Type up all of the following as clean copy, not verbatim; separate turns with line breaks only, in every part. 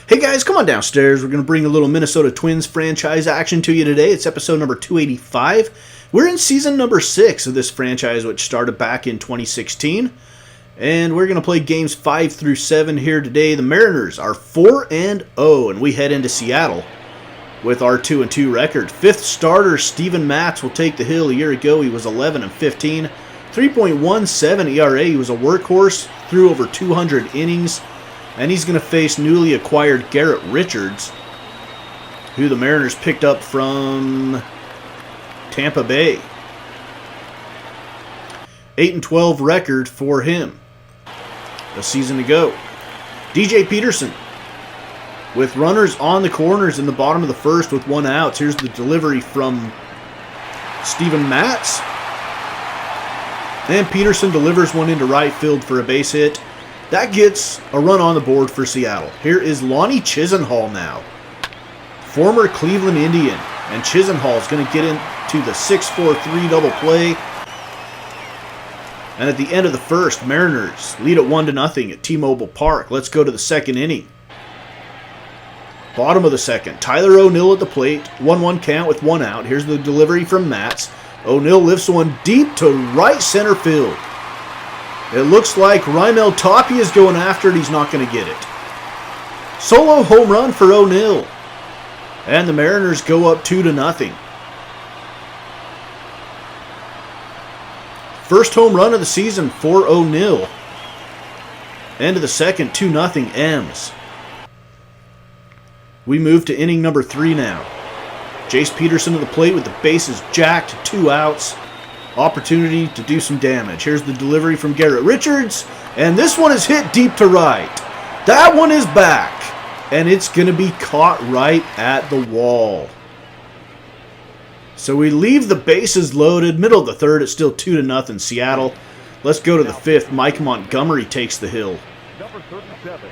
Hey guys, come on downstairs. We're going to bring a little Minnesota Twins franchise action to you today. It's episode number 285. We're in season number 6 of this franchise, which started back in 2016. And we're going to play games 5 through 7 here today. The Mariners are 4-0, and we head into Seattle with our 2-2 record. Fifth starter Steven Matz will take the hill. A year ago, he was 11-15. 3.17 ERA. He was a workhorse, threw over 200 innings. And he's going to face newly acquired Garrett Richards, who the Mariners picked up from Tampa Bay. 8-12 record for him a season ago. DJ Peterson with runners on the corners in the bottom of the first with one out. Here's the delivery from Steven Matz. And Peterson delivers one into right field for a base hit. That gets a run on the board for Seattle. Here is Lonnie Chisenhall now. Former Cleveland Indian. And Chisenhall is going to get into the 6-4-3 double play. And at the end of the first, Mariners lead at 1-0 at T-Mobile Park. Let's go to the second inning. Bottom of the second. Tyler O'Neill at the plate. 1-1 count with one out. Here's the delivery from Matz. O'Neill lifts one deep to right center field. It looks like Raimel Tapia is going after it. He's not going to get it. Solo home run for O'Neill. And the Mariners go up 2-0. First home run of the season for O'Neill. End of the second, 2-0 M's. We move to inning number 3 now. Jace Peterson to the plate with the bases jacked, 2 outs. Opportunity to do some damage. Here's the delivery from Garrett Richards, and this one is hit deep to right. That one is back, and it's going to be caught right at the wall. So we leave the bases loaded. Middle of the third, it's still 2-0 Seattle. Let's go to the fifth. Mike Montgomery takes the hill.
Number 37.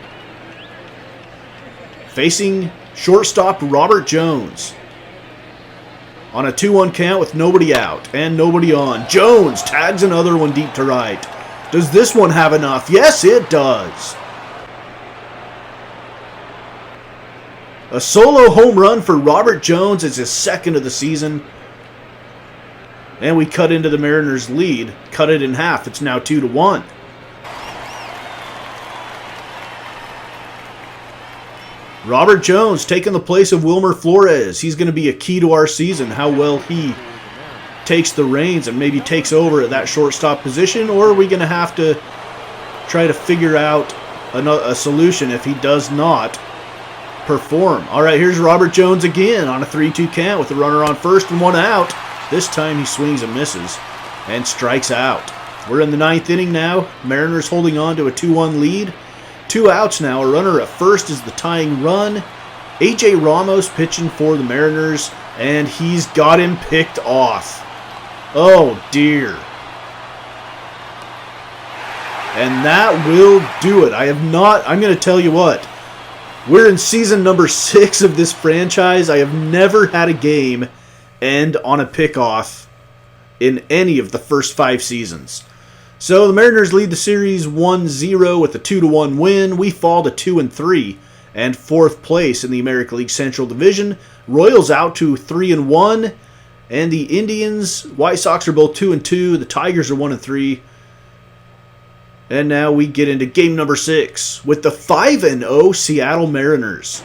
Facing shortstop Robert Jones. On a 2-1 count with nobody out and nobody on. Jones tags another one deep to right. Does this one have enough? Yes, it does. A solo home run for Robert Jones. It's his second of the season. And we cut into the Mariners' lead. Cut it in half. It's now 2-1. Robert Jones taking the place of Wilmer Flores. He's going to be a key to our season, how well he takes the reins and maybe takes over at that shortstop position, or are we going to have to try to figure out a solution if he does not perform? All right, here's Robert Jones again on a 3-2 count with a runner on first and one out. This time he swings and misses and strikes out. We're in the 9th inning now. Mariners holding on to a 2-1 lead. 2 outs now. A runner at first is the tying run. A.J. Ramos pitching for the Mariners, and he's got him picked off. Oh, dear. And that will do it. I'm going to tell you what. We're in season number 6 of this franchise. I have never had a game end on a pickoff in any of the first 5 seasons. So the Mariners lead the series 1-0 with a 2-1 win. We fall to 2-3 and 4th place in the American League Central Division. Royals out to 3-1, and the Indians, White Sox are both 2-2. The Tigers are 1-3. And now we get into game number 6 with the 5-0 Seattle Mariners.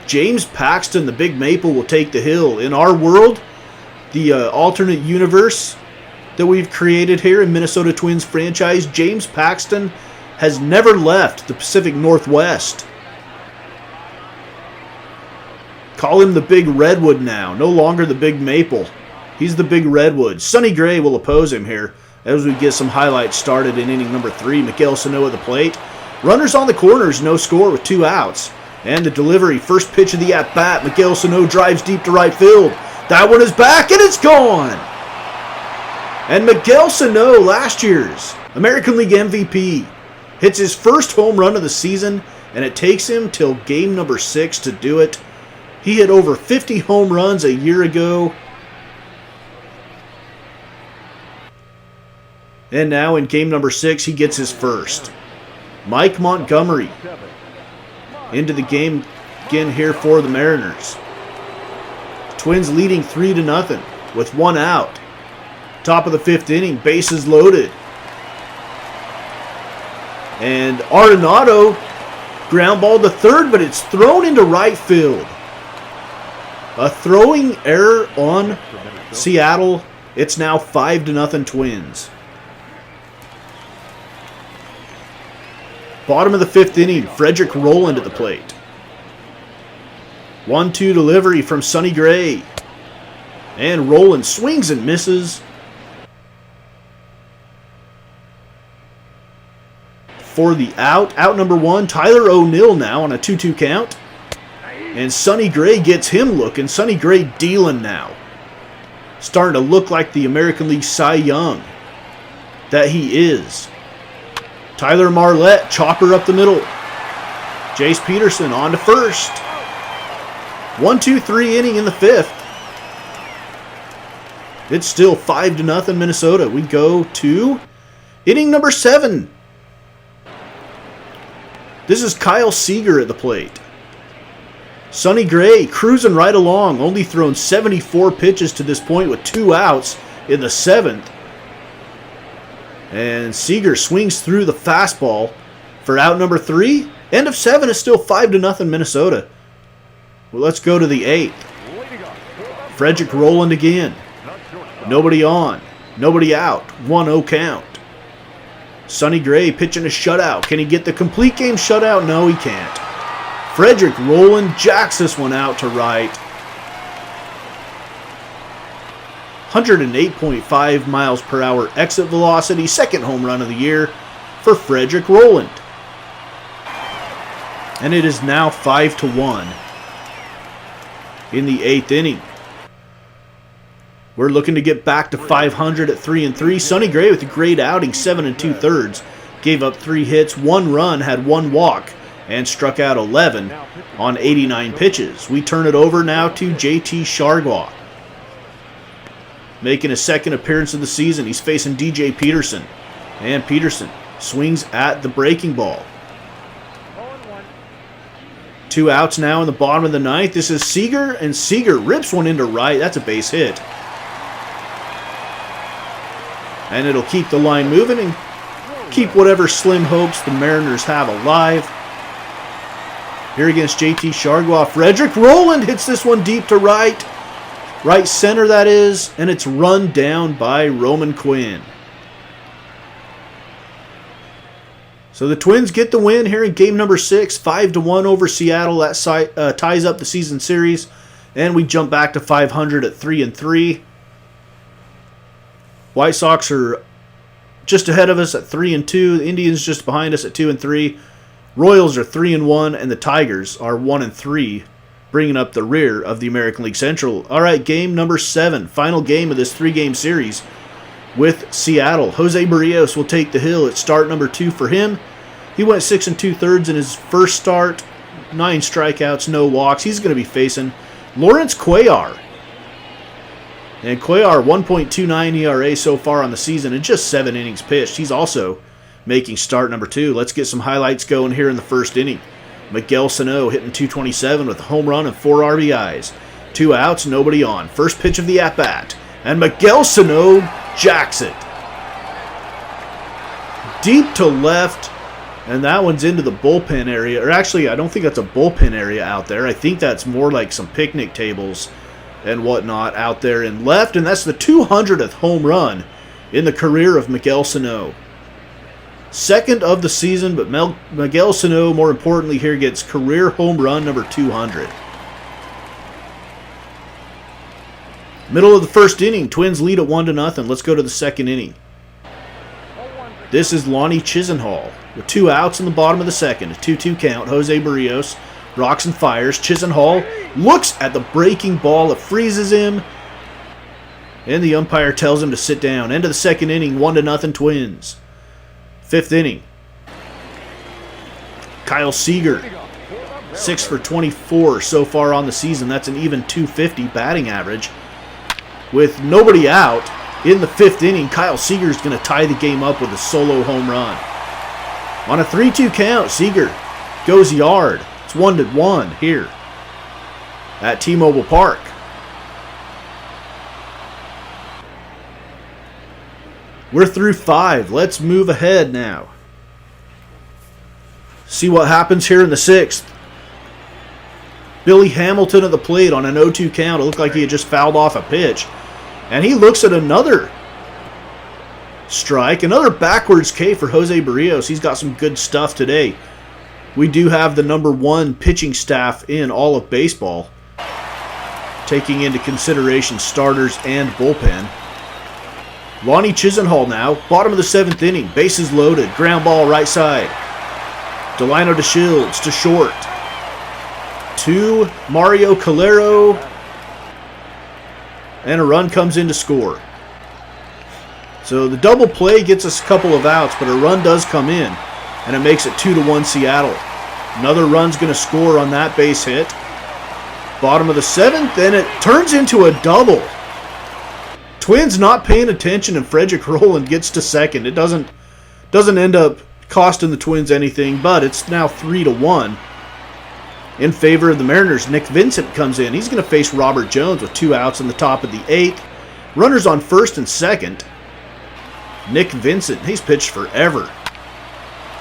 James Paxton, the Big Maple, will take the hill. In our world, the alternate universe that we've created here in Minnesota Twins franchise, James Paxton has never left the Pacific Northwest. Call him the Big Redwood now, no longer the Big Maple. He's the Big Redwood. Sonny Gray will oppose him here as we get some highlights started in inning number 3. Miguel Sano at the plate. Runners on the corners, no score with 2 outs. And the delivery, first pitch of the at-bat. Miguel Sano drives deep to right field. That one is back, and it's gone! And Miguel Sano, last year's American League MVP, hits his first home run of the season, and it takes him till game number 6 to do it. He hit over 50 home runs a year ago. And now in game number 6, he gets his first. Mike Montgomery into the game again here for the Mariners. Twins leading 3-0 with one out. Top of the 5th inning, bases loaded. And Arenado ground ball to third, but it's thrown into right field. A throwing error on Seattle. It's now 5-0 Twins. Bottom of the 5th inning, Frederick Rowland at the plate. 1-2 delivery from Sonny Gray. And Rowland swings and misses. For the out number 1, Tyler O'Neill now on a 2-2 count. And Sonny Gray gets him looking. Sonny Gray dealing now. Starting to look like the American League Cy Young that he is. Tyler Marlette, chopper up the middle. Jace Peterson on to first. 1-2-3 inning in the 5th. It's still 5-0 Minnesota. We go to inning number 7. This is Kyle Seager at the plate. Sonny Gray cruising right along, only thrown 74 pitches to this point with 2 outs in the 7th. And Seager swings through the fastball for out number 3. End of 7 is still 5-0 Minnesota. Well, let's go to the 8th. Frederick Rowland again. Nobody on, nobody out, 1-0 count. Sonny Gray pitching a shutout. Can he get the complete game shutout? No, he can't. Frederick Rowland jacks this one out to right. 108.5 miles per hour exit velocity. Second home run of the year for Frederick Rowland. And it is now 5-1 in the 8th inning. We're looking to get back to 500 at 3-3. Sonny Gray with a great outing, 7 2/3. Gave up 3 hits, 1 run, had 1 walk, and struck out 11 on 89 pitches. We turn it over now to JT Chargois. Making his second appearance of the season. He's facing DJ Peterson. And Peterson swings at the breaking ball. 2 outs now in the bottom of the 9th. This is Seager, and Seager rips one into right. That's a base hit. And it'll keep the line moving and keep whatever slim hopes the Mariners have alive. Here against JT Chargois. Frederick Rowland hits this one deep to right. Right center, that is. And it's run down by Roman Quinn. So the Twins get the win here in game number 6. 5-1 over Seattle. That ties up the season series. And we jump back to 500 at 3-3. White Sox are just ahead of us at 3-2. The Indians just behind us at 2-3. Royals are 3-1, and the Tigers are 1-3, bringing up the rear of the American League Central. All right, game number 7, final game of this 3-game series with Seattle. Jose Barrios will take the hill at start number 2 for him. He went 6 2/3 in his first start, 9 strikeouts, no walks. He's going to be facing Lawrence Cuellar. And Cuellar, 1.29 ERA so far on the season and just 7 innings pitched. He's also making start number 2. Let's get some highlights going here in the first inning. Miguel Sano hitting .227 with a home run and 4 RBIs. 2 outs, nobody on. First pitch of the at-bat. And Miguel Sano jacks it. Deep to left. And that one's into the bullpen area. Or actually, I don't think that's a bullpen area out there. I think that's more like some picnic tables and whatnot out there in left. And that's the 200th home run in the career of Miguel Sano. Second of the season, but Miguel Sano, more importantly here, gets career home run number 200. Middle of the first inning, Twins lead at 1-0. Let's go to the second inning. This is Lonnie Chisenhall with 2 outs in the bottom of the second. A 2-2 count. Jose Barrios rocks and fires. Chisenhall looks at the breaking ball. It freezes him. And the umpire tells him to sit down. End of the second inning, 1-0 Twins. Fifth inning. Kyle Seager, 6 for 24 so far on the season. That's an even .250 batting average. With nobody out in the 5th inning, Kyle Seager is going to tie the game up with a solo home run. On a 3-2 count, Seager goes yard. It's 1-1 here at T-Mobile Park. We're through 5. Let's move ahead now. See what happens here in the 6th. Billy Hamilton at the plate on an 0-2 count. It looked like he had just fouled off a pitch. And he looks at another strike. Another backwards K for Jose Barrios. He's got some good stuff today. We do have the #1 pitching staff in all of baseball, taking into consideration starters and bullpen. Lonnie Chisenhall now, bottom of the 7th inning, bases loaded, ground ball right side. Delino DeShields to short. To Mario Calero, and a run comes in to score. So the double play gets us a couple of outs, but a run does come in, and it makes it 2-1 Seattle. Another run's going to score on that base hit. Bottom of the 7th, and it turns into a double. Twins not paying attention, and Frederick Rowland gets to second. It doesn't end up costing the Twins anything, but it's now 3-1 in favor of the Mariners. Nick Vincent comes in. He's going to face Robert Jones with 2 outs in the top of the 8th. Runners on first and second. Nick Vincent, he's pitched forever.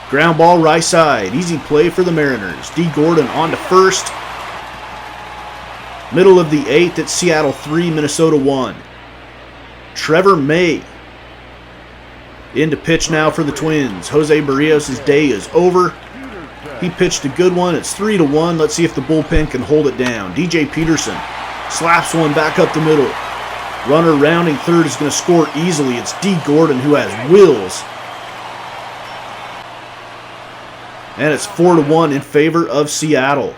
Ground ball right side. Easy play for the Mariners. D. Gordon on to first. Middle of the 8th, it's Seattle 3, Minnesota 1. Trevor May in to pitch now for the Twins. Jose Barrios' day is over. He pitched a good one. It's 3-1. Let's see if the bullpen can hold it down. DJ Peterson slaps one back up the middle. Runner rounding third is going to score easily. It's D. Gordon who has wheels. And it's 4-1 in favor of Seattle.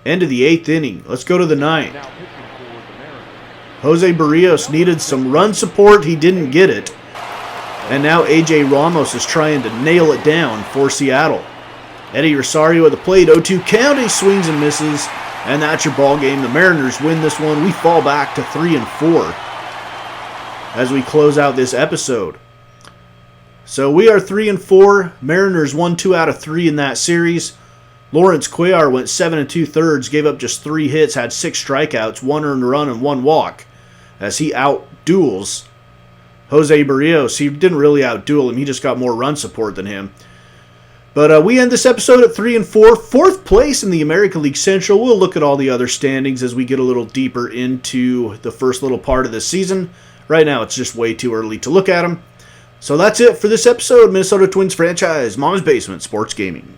End of the 8th inning. Let's go to the 9th. Jose Barrios needed some run support. He didn't get it. And now A.J. Ramos is trying to nail it down for Seattle. Eddie Rosario at the plate. 0-2 count. He swings and misses. And that's your ball game. The Mariners win this one. We fall back to 3-4 as we close out this episode. So we are 3-4. Mariners won 2 out of 3 in that series. Lawrence Cuellar went 7 2/3, gave up just 3 hits, had 6 strikeouts, 1 earned run, and 1 walk as he out-duels Jose Barrios. He didn't really out-duel him. He just got more run support than him. But we end this episode at 3-4, 4th place in the American League Central. We'll look at all the other standings as we get a little deeper into the first little part of the season. Right now, it's just way too early to look at them. So that's it for this episode. Minnesota Twins franchise, Mama's Basement Sports Gaming.